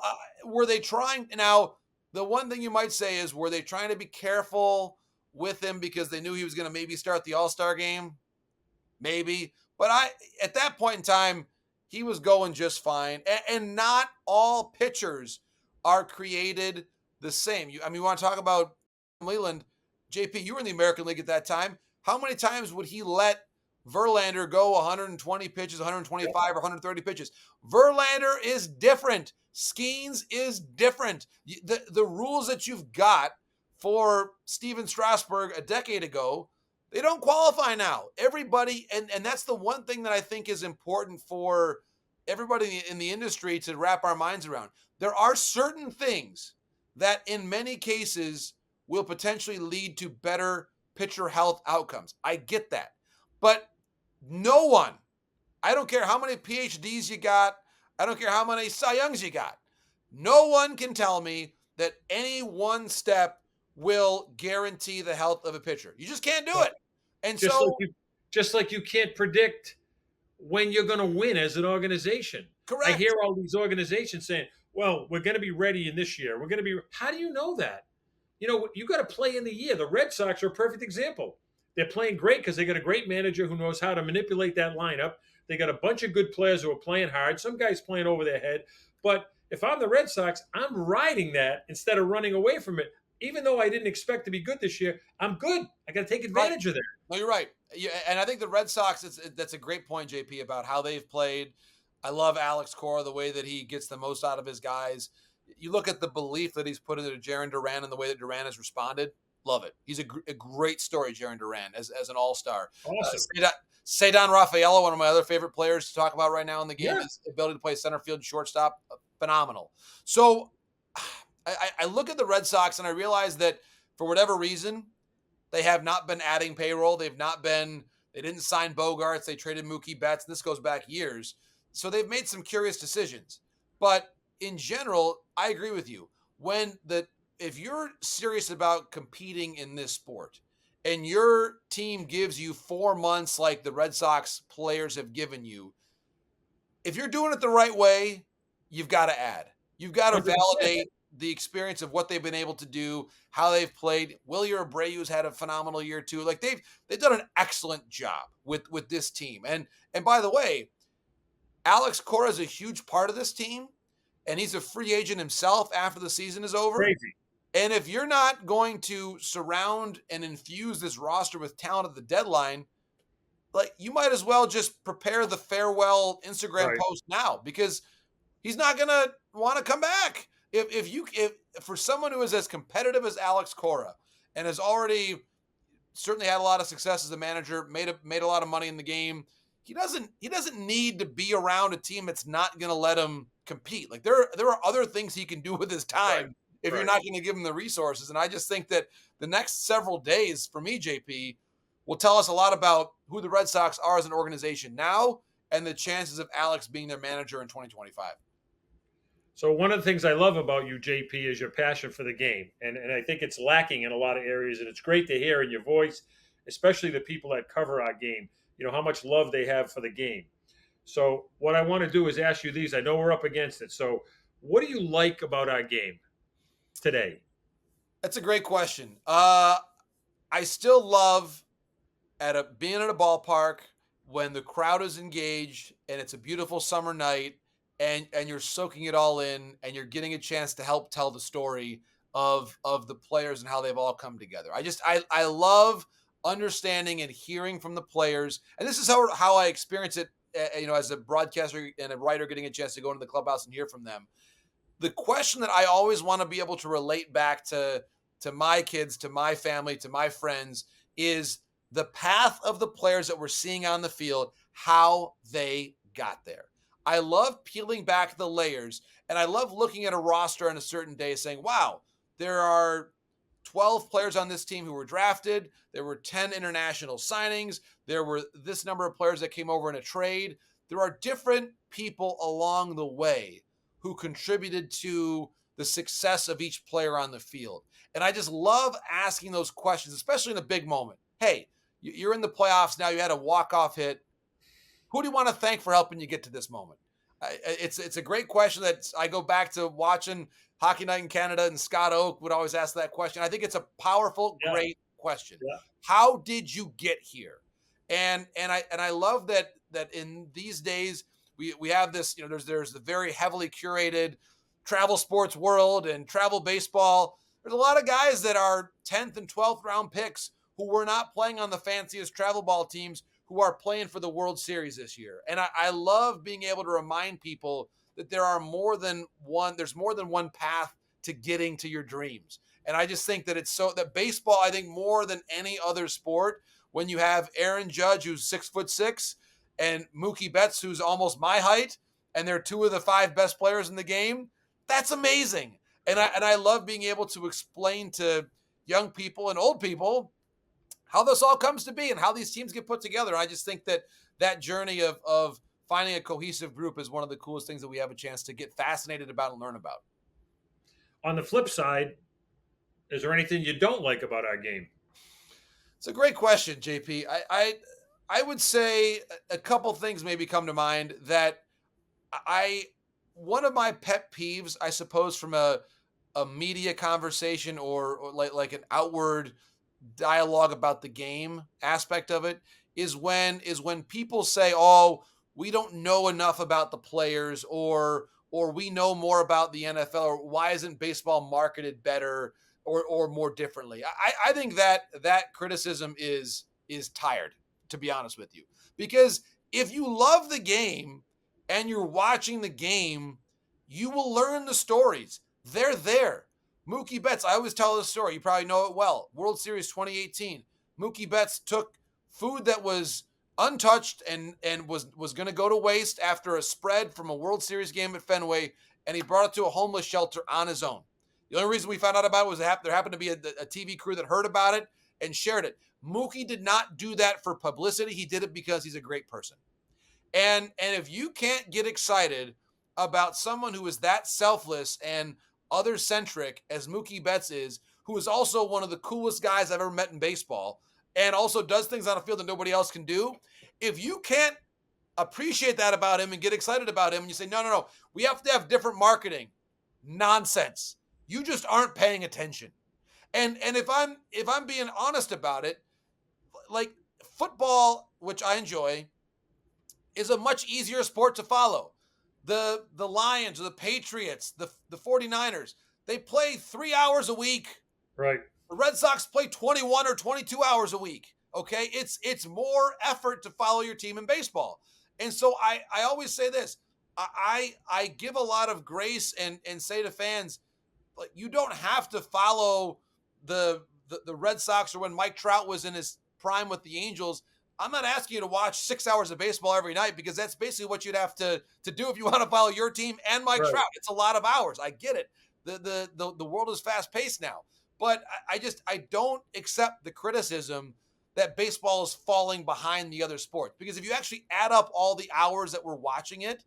were they trying? Now, the one thing you might say is, were they trying to be careful with him because they knew he was going to maybe start the All-Star game? Maybe. But at that point in time, he was going just fine. And not all pitchers are created the same. You want to talk about Leland? JP, you were in the American League at that time. How many times would he let Verlander go 120 pitches, 125 or 130 pitches? Verlander is different. Skeens is different. The rules that you've got for Steven Strasburg a decade ago, they don't qualify now. Everybody, and that's the one thing that I think is important for everybody in the industry to wrap our minds around. There are certain things that in many cases will potentially lead to better pitcher health outcomes. I get that. But no one, I don't care how many PhDs you got, I don't care how many Cy Youngs you got, no one can tell me that any one step will guarantee the health of a pitcher. You just can't do it. And just like you can't predict when you're going to win as an organization. Correct. I hear all these organizations saying, well, we're going to be ready in this year. How do you know that? You know, you got to play in the year. The Red Sox are a perfect example. They're playing great because they got a great manager who knows how to manipulate that lineup. They got a bunch of good players who are playing hard. Some guys playing over their head. But if I'm the Red Sox, I'm riding that instead of running away from it. Even though I didn't expect to be good this year, I'm good. I got to take advantage of that. No, you're right. And I think the Red Sox, that's a great point, JP, about how they've played. I love Alex Cora, the way that he gets the most out of his guys. You look at the belief that he's put into Jarren Duran and the way that Duran has responded. Love it. He's a great story, Jarren Duran, as an all-star. Awesome. Cedar Rafaela, one of my other favorite players to talk about right now in the game, his ability to play center field and shortstop, phenomenal. So I look at the Red Sox and I realize that for whatever reason, they have not been adding payroll. They didn't sign Bogarts. They traded Mookie Betts. And this goes back years. So they've made some curious decisions. But in general, I agree with you. If you're serious about competing in this sport and your team gives you 4 months like the Red Sox players have given you, if you're doing it the right way, you've got to add. You've got to validate the experience of what they've been able to do, how they've played. Wilyer Abreu's had a phenomenal year too. Like they've done an excellent job with this team. And by the way, Alex Cora is a huge part of this team, and he's a free agent himself after the season is over. Crazy. And if you're not going to surround and infuse this roster with talent at the deadline, like you might as well just prepare the farewell Instagram post now, because he's not going to want to come back. If for someone who is as competitive as Alex Cora and has already certainly had a lot of success as a manager, made a lot of money in the game, he doesn't need to be around a team that's not going to let him compete. Like there are other things he can do with his time if you're not going to give him the resources. And I just think that the next several days for me, JP, will tell us a lot about who the Red Sox are as an organization now and the chances of Alex being their manager in 2025. So one of the things I love about you, JP, is your passion for the game. And I think it's lacking in a lot of areas. And it's great to hear in your voice, especially the people that cover our game, how much love they have for the game. So what I want to do is ask you these. I know we're up against it. So what do you like about our game today? That's a great question. I still love being at a ballpark when the crowd is engaged and it's a beautiful summer night and you're soaking it all in and you're getting a chance to help tell the story of the players and how they've all come together. I love understanding and hearing from the players. And this is how I experience it, as a broadcaster and a writer, getting a chance to go into the clubhouse and hear from them. The question that I always want to be able to relate back to my kids, to my family, to my friends is the path of the players that we're seeing on the field, how they got there. I love peeling back the layers, and I love looking at a roster on a certain day saying, wow, there are 12 players on this team who were drafted. There were 10 international signings. There were this number of players that came over in a trade. There are different people along the way who contributed to the success of each player on the field. And I just love asking those questions, especially in a big moment. Hey, you're in the playoffs now. You had a walk-off hit. Who do you want to thank for helping you get to this moment? It's a great question that I go back to watching Hockey Night in Canada, and Scott Oak would always ask that question. I think it's a powerful, great question. Yeah. How did you get here? And I love that in these days we have this, there's the very heavily curated travel sports world and travel baseball. There's a lot of guys that are 10th and 12th round picks who were not playing on the fanciest travel ball teams, who are playing for the World Series this year. And I love being able to remind people that there's more than one path to getting to your dreams. And I just think that that baseball, I think more than any other sport, when you have Aaron Judge, who's 6'6", and Mookie Betts, who's almost my height, and they're two of the 5 best players in the game, that's amazing. And I love being able to explain to young people and old people how this all comes to be and how these teams get put together. I just think that journey of finding a cohesive group is one of the coolest things that we have a chance to get fascinated about and learn about. On the flip side, is there anything you don't like about our game? It's a great question, JP. I would say a couple things maybe come to mind that one of my pet peeves, I suppose, from a media conversation or like an outward dialogue about the game aspect of it is when people say, oh, we don't know enough about the players, or we know more about the NFL, or why isn't baseball marketed better or more differently? I think that criticism is tired, to be honest with you, because if you love the game and you're watching the game, you will learn the stories. They're there. Mookie Betts, I always tell this story. You probably know it well. World Series 2018. Mookie Betts took food that was untouched and was going to go to waste after a spread from a World Series game at Fenway, and he brought it to a homeless shelter on his own. The only reason we found out about it was there happened to be a TV crew that heard about it and shared it. Mookie did not do that for publicity. He did it because he's a great person. And if you can't get excited about someone who is that selfless and other-centric as Mookie Betts is, who is also one of the coolest guys I've ever met in baseball, and also does things on a field that nobody else can do, if you can't appreciate that about him and get excited about him, and you say, no, we have to have different marketing. Nonsense. You just aren't paying attention. And if I'm being honest about it, like football, which I enjoy, is a much easier sport to follow. The Lions or the Patriots, the 49ers, they play 3 hours a week. Right. The Red Sox play 21 or 22 hours a week. Okay. It's more effort to follow your team in baseball. And so I always say this, I give a lot of grace and say to fans, like, you don't have to follow the Red Sox, or when Mike Trout was in his prime with the Angels. I'm not asking you to watch 6 hours of baseball every night, because that's basically what you'd have to do if you want to follow your team and Mike Trout. It's a lot of hours. I get it. The world is fast paced now, but I don't accept the criticism that baseball is falling behind the other sports, because if you actually add up all the hours that we're watching it,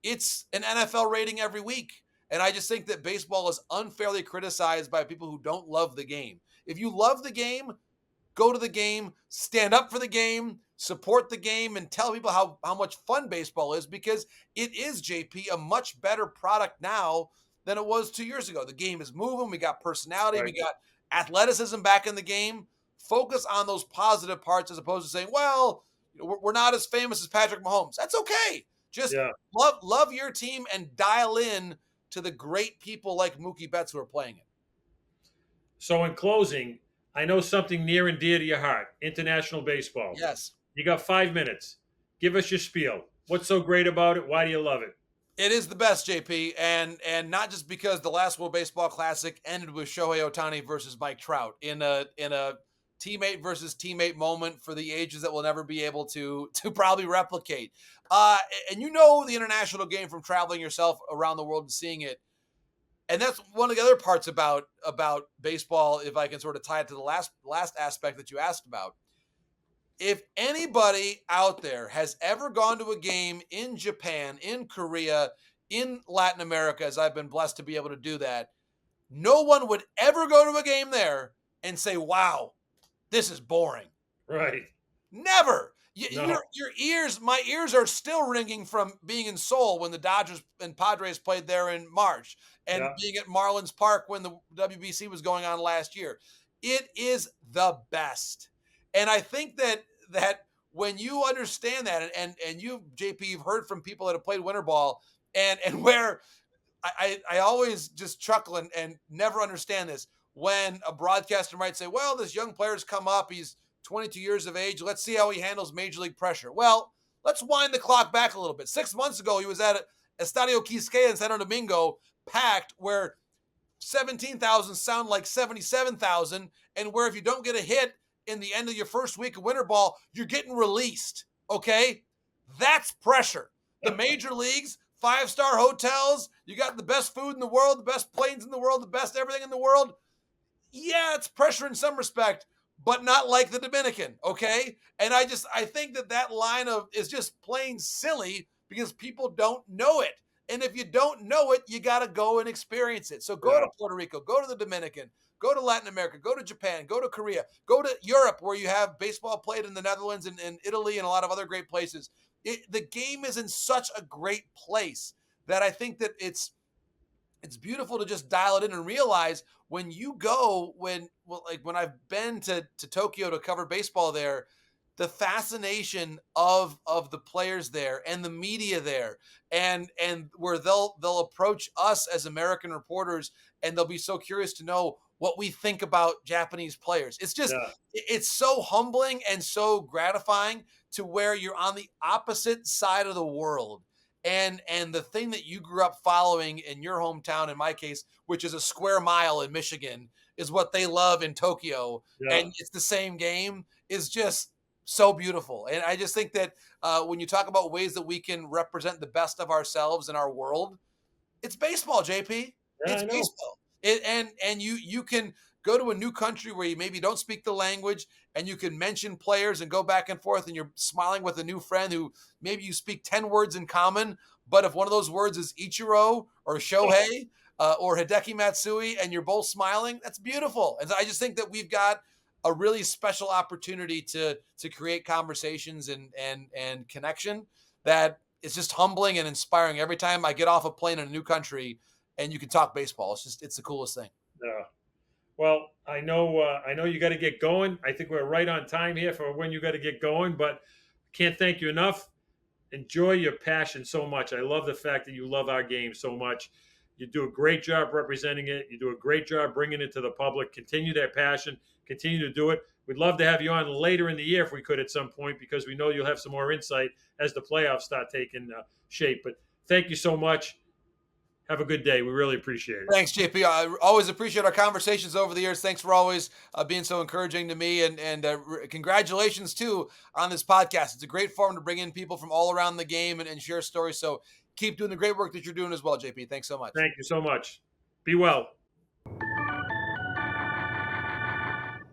it's an NFL rating every week. And I just think that baseball is unfairly criticized by people who don't love the game. If you love the game, go to the game, stand up for the game, support the game, and tell people how much fun baseball is, because it is, JP, a much better product now than it was 2 years ago. The game is moving. We got personality. Right. We got athleticism back in the game. Focus on those positive parts, as opposed to saying, well, we're not as famous as Patrick Mahomes. That's okay. Just love your team and dial in to the great people like Mookie Betts who are playing it. So in closing, I know something near and dear to your heart, international baseball. Yes. You got 5 minutes. Give us your spiel. What's so great about it? Why do you love it? It is the best, JP, and not just because the last World Baseball Classic ended with Shohei Ohtani versus Mike Trout in a teammate versus teammate moment for the ages that we'll never be able to probably replicate. And you know the international game from traveling yourself around the world and seeing it. And that's one of the other parts about baseball, if I can sort of tie it to the last aspect that you asked about. If anybody out there has ever gone to a game in Japan, in Korea, in Latin America, as I've been blessed to be able to do that, no one would ever go to a game there and say, wow, this is boring. Right. Never. No. Your ears, my ears are still ringing from being in Seoul when the Dodgers and Padres played there in March, and being at Marlins Park when the WBC was going on last year. It is the best. And I think that when you understand that, and you, JP, you've heard from people that have played winter ball, and where I always just chuckle and never understand this, when a broadcaster might say, well, this young player's come up, he's 22 years of age, let's see how he handles major league pressure. Well, let's wind the clock back a little bit. 6 months ago, he was at Estadio Quisqueya in Santo Domingo, packed, where 17,000 sound like 77,000, and where if you don't get a hit in the end of your first week of winter ball, you're getting released, okay? That's pressure. The major leagues, 5-star hotels, you got the best food in the world, the best planes in the world, the best everything in the world. Yeah, it's pressure in some respect, but not like the Dominican, okay? And I think that line is just plain silly, because people don't know it. And if you don't know it, you got to go and experience it. So go to Puerto Rico, go to the Dominican, go to Latin America, go to Japan, go to Korea, go to Europe, where you have baseball played in the Netherlands and Italy and a lot of other great places. The game is in such a great place that I think that it's beautiful to just dial it in and realize when you go, when I've been to Tokyo to cover baseball there, the fascination of the players there and the media there, and where they'll approach us as American reporters, and they'll be so curious to know what we think about Japanese players. It's just, Yeah. it's so humbling and so gratifying to where you're on the opposite side of the world. And the thing that you grew up following in your hometown, in my case, which is a square mile in Michigan, is what they love in Tokyo. Yeah. And it's the same game, is just so beautiful. And I just think that when you talk about ways that we can represent the best of ourselves in our world, it's baseball, JP. Yeah, It's I know. baseball. And you can go to a new country where you maybe don't speak the language, and you can mention players and go back and forth, and you're smiling with a new friend who maybe you speak 10 words in common, but if one of those words is Ichiro or Shohei or Hideki Matsui, and you're both smiling, that's beautiful. And I just think that we've got a really special opportunity to create conversations and connection that is just humbling and inspiring every time I get off a plane in a new country and you can talk baseball. It's the coolest thing. Yeah. Well, I know you got to get going. I think we're right on time here for when you got to get going, but can't thank you enough. Enjoy your passion so much. I love the fact that you love our game so much. You do a great job representing it. You do a great job bringing it to the public. Continue that passion. Continue to do it. We'd love to have you on later in the year if we could at some point, because we know you'll have some more insight as the playoffs start taking shape. But thank you so much. Have a good day. We really appreciate it. Thanks, JP. I always appreciate our conversations over the years. Thanks for always being so encouraging to me. And congratulations, too, on this podcast. It's a great forum to bring in people from all around the game and share stories. So keep doing the great work that you're doing as well, JP. Thanks so much. Thank you so much. Be well.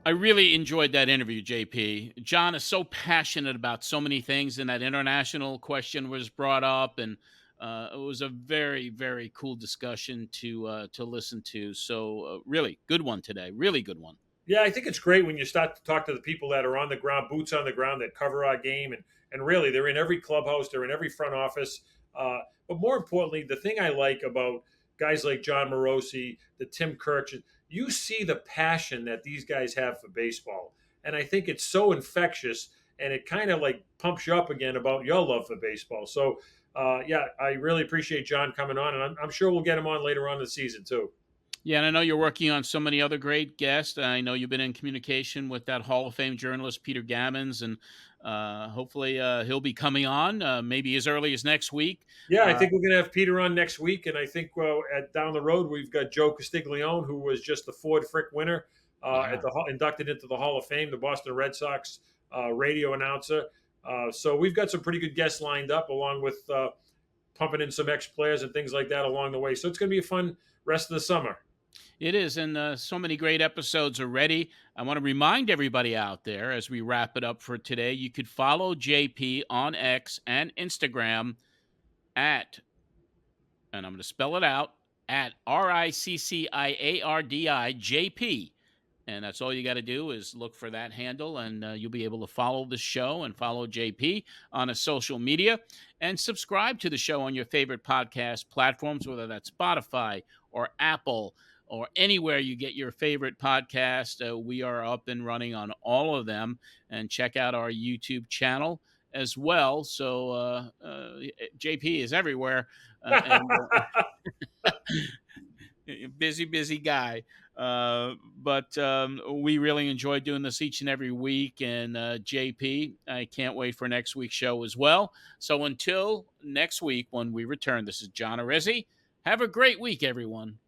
I really enjoyed that interview, JP. John is so passionate about so many things, and that international question was brought up, and it was a very, very cool discussion to listen to. So really good one today. Really good one. Yeah, I think it's great when you start to talk to the people that are on the ground, boots on the ground, that cover our game. And really, they're in every clubhouse. They're in every front office. But more importantly, the thing I like about guys like Jon Morosi, the Tim Kirch, you see the passion that these guys have for baseball. And I think it's so infectious, and it kind of like pumps you up again about your love for baseball. So, yeah, I really appreciate John coming on, and I'm sure we'll get him on later on in the season too. Yeah, and I know you're working on so many other great guests. I know you've been in communication with that Hall of Fame journalist, Peter Gammons, and hopefully he'll be coming on maybe as early as next week. Yeah, I think we're going to have Peter on next week, and I think down the road we've got Joe Castiglione, who was just the Ford Frick winner, inducted into the Hall of Fame, the Boston Red Sox radio announcer. So we've got some pretty good guests lined up, along with pumping in some ex-players and things like that along the way. So it's going to be a fun rest of the summer. It is, and so many great episodes already. I want to remind everybody out there, as we wrap it up for today, you could follow JP on X and Instagram at, and I'm going to spell it out, at RICCIARDI JP. And that's all you got to do is look for that handle, and you'll be able to follow the show and follow JP on a social media, and subscribe to the show on your favorite podcast platforms, whether that's Spotify or Apple or anywhere you get your favorite podcast. We are up and running on all of them, and check out our YouTube channel as well. So JP is everywhere. Busy guy. But we really enjoy doing this each and every week. And JP, I can't wait for next week's show as well. So until next week when we return, this is John Arezzi. Have a great week, everyone.